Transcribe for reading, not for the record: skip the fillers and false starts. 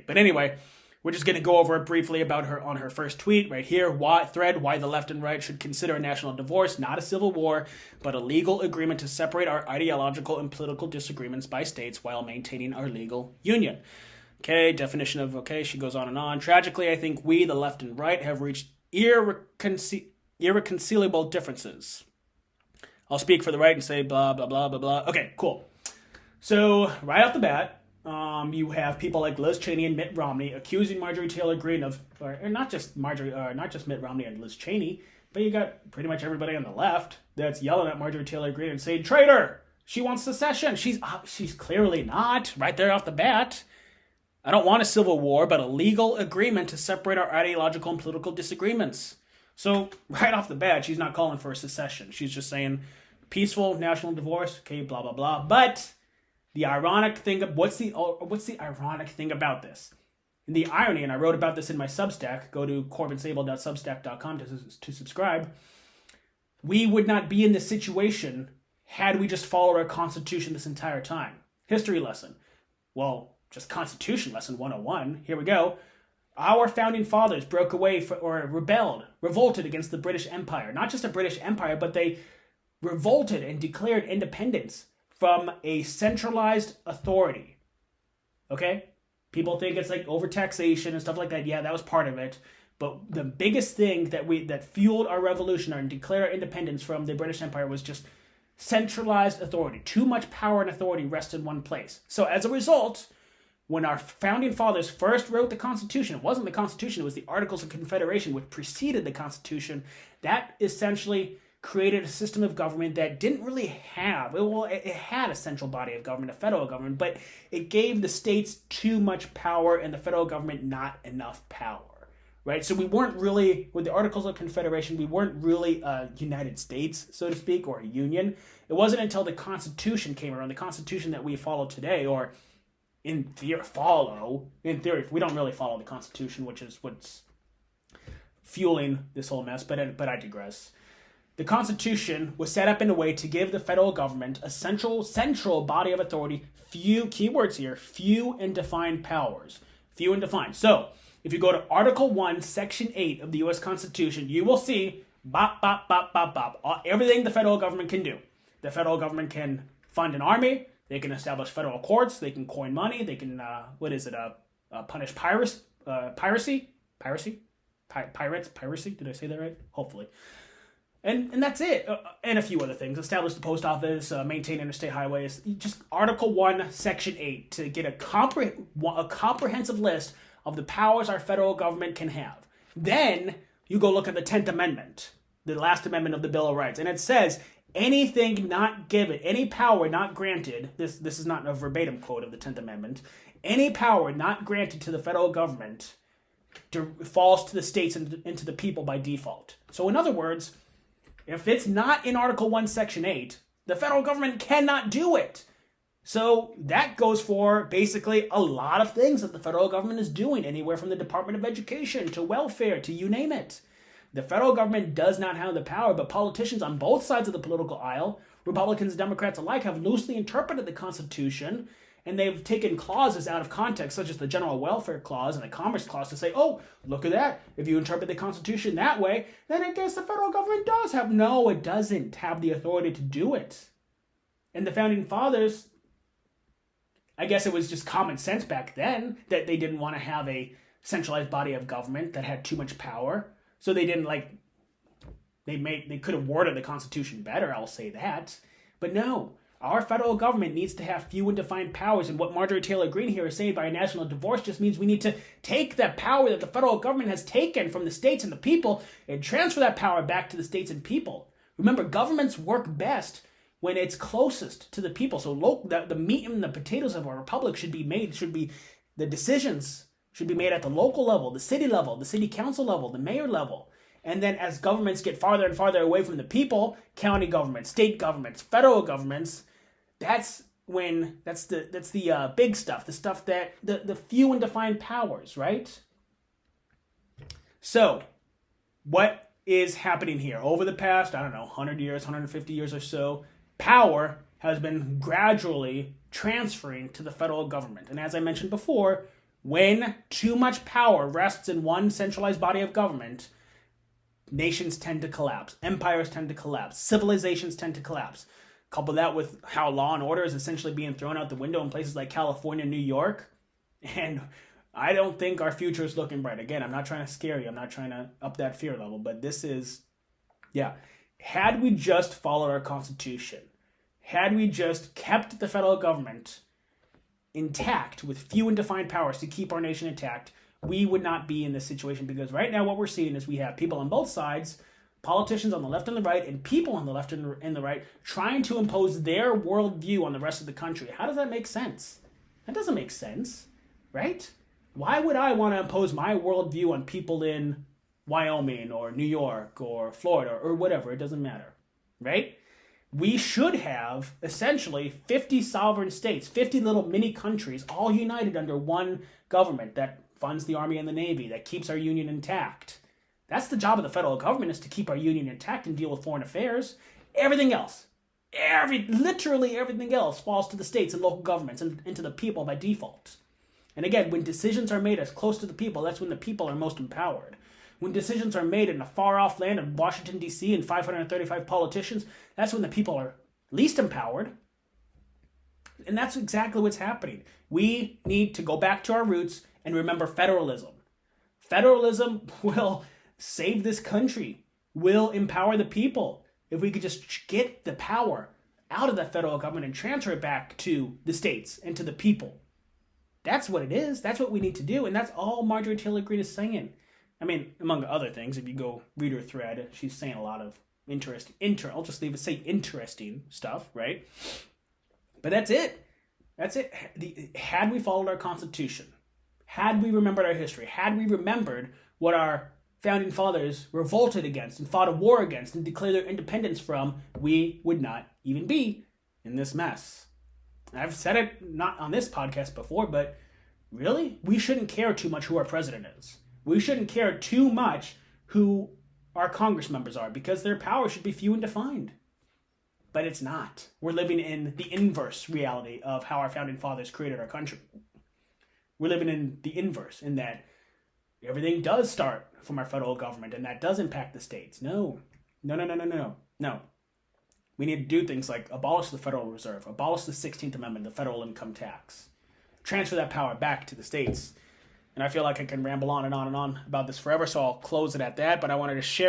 But anyway, we're just going to go over it briefly about her on her first tweet right here. Why the left and right should consider a national divorce not a civil war, but a legal agreement to separate our ideological and political disagreements by states while maintaining our legal union. Okay, definition of okay, she goes on and on. Tragically, I think we, the left and right, have reached irreconcilable differences. I'll speak for the right and say blah, blah, blah, blah, blah. Okay, cool. So, right off the bat, you have people like Liz Cheney and Mitt Romney accusing Marjorie Taylor Greene of, or not just Mitt Romney and Liz Cheney, but you got pretty much everybody on the left that's yelling at Marjorie Taylor Greene and saying, traitor, she wants secession. She's clearly not, right there off the bat. I don't want a civil war, but a legal agreement to separate our ideological and political disagreements. So, right off the bat, she's not calling for a secession. She's just saying, peaceful national divorce, okay, blah, blah, blah. But the ironic thing, what's the ironic thing about this? And the irony, and I wrote about this in my Substack, go to corbinsable.substack.com to subscribe, we would not be in this situation had we just followed our Constitution this entire time. History lesson. Well, just Constitution lesson 101. Here we go. Our founding fathers broke away revolted against the British Empire. Not just a British Empire, but they revolted and declared independence from a centralized authority. Okay? People think it's like overtaxation and stuff like that. Yeah, that was part of it. But the biggest thing that fueled our revolution and declared our independence from the British Empire was just centralized authority. Too much power and authority rest in one place. So as a result, when our founding fathers first wrote the Constitution, it wasn't the Constitution, it was the Articles of Confederation, which preceded the Constitution. That essentially created a system of government that didn't really have, it had a central body of government, a federal government, but it gave the states too much power and the federal government not enough power, right? So we weren't really, with the Articles of Confederation, we weren't really a United States, so to speak, or a union. It wasn't until the Constitution came around, the Constitution that we follow today, or in theory, we don't really follow the Constitution, which is what's fueling this whole mess, but I digress. The Constitution was set up in a way to give the federal government a central body of authority, few and defined powers. Few and defined. So, if you go to Article 1, Section 8 of the U.S. Constitution, you will see everything the federal government can do. The federal government can fund an army, they can establish federal courts, they can coin money, they can, punish piracy? Piracy? Did I say that right? Hopefully. And that's it. And a few other things. Establish the post office, maintain interstate highways. Just Article 1, Section 8 to get a comprehensive list of the powers our federal government can have. Then you go look at the 10th Amendment, the last amendment of the Bill of Rights. And it says, anything not given, any power not granted, this is not a verbatim quote of the 10th Amendment, any power not granted to the federal government falls to the states and to the people by default. So in other words, if it's not in Article 1, Section 8, the federal government cannot do it. So that goes for basically a lot of things that the federal government is doing, anywhere from the Department of Education to welfare to you name it. The federal government does not have the power, but politicians on both sides of the political aisle, Republicans and Democrats alike, have loosely interpreted the Constitution, and they've taken clauses out of context, such as the General Welfare Clause and the Commerce Clause, to say, oh, look at that. If you interpret the Constitution that way, then I guess the federal government does have... No, it doesn't have the authority to do it. And the Founding Fathers, I guess it was just common sense back then that they didn't want to have a centralized body of government that had too much power. So they didn't they could have worded the Constitution better, I'll say that. But no, our federal government needs to have few and defined powers, and what Marjorie Taylor Greene here is saying by a national divorce just means we need to take that power that the federal government has taken from the states and the people and transfer that power back to the states and people. Remember, governments work best when it's closest to the people. So the meat and the potatoes of our republic the decisions should be made at the local level, the city council level, the mayor level. And then as governments get farther and farther away from the people, county governments, state governments, federal governments, that's the big stuff, the stuff that, the few and defined powers, right? So, what is happening here? Over the past, 100 years, 150 years or so, power has been gradually transferring to the federal government. And as I mentioned before, When too much power rests in one centralized body of government, nations tend to collapse. Empires tend to collapse. Civilizations tend to collapse. Couple that with how law and order is essentially being thrown out the window in places like California, New York. And I don't think our future is looking bright. Again, I'm not trying to scare you. I'm not trying to up that fear level. But this is, yeah. Had we just followed our Constitution, had we just kept the federal government intact with few and defined powers to keep our nation intact, we would not be in this situation. Because right now what we're seeing is we have people on both sides, politicians on the left and the right, and people on the left and the right trying to impose their worldview on the rest of the country. How does that make sense? That doesn't make sense, right? Why would I want to impose my worldview on people in Wyoming or New York or Florida or whatever? It doesn't matter, right? We should have essentially 50 sovereign states, 50 little mini countries, all united under one government that funds the Army and the Navy, that keeps our union intact. That's the job of the federal government, is to keep our union intact and deal with foreign affairs. Everything else, literally everything else falls to the states and local governments and to the people by default. And again, when decisions are made as close to the people, that's when the people are most empowered. When decisions are made in a far-off land of Washington, D.C. and 535 politicians, that's when the people are least empowered. And that's exactly what's happening. We need to go back to our roots and remember federalism. Federalism will save this country, will empower the people. If we could just get the power out of the federal government and transfer it back to the states and to the people. That's what it is. That's what we need to do. And that's all Marjorie Taylor Greene is saying. I mean, among other things, if you go read her thread, she's saying a lot of I'll just leave it, say interesting stuff, right? But that's it. That's it. Had we followed our Constitution, had we remembered our history, had we remembered what our founding fathers revolted against and fought a war against and declared their independence from, we would not even be in this mess. I've said it not on this podcast before, but really, we shouldn't care too much who our president is. We shouldn't care too much who our Congress members are, because their power should be few and defined. But it's not. We're living in the inverse reality of how our founding fathers created our country. We're living in the inverse, in that everything does start from our federal government, and that does impact the states. No. We need to do things like abolish the Federal Reserve, abolish the 16th Amendment, the federal income tax, transfer that power back to the states. And I feel like I can ramble on and on and on about this forever, so I'll close it at that. But I wanted to share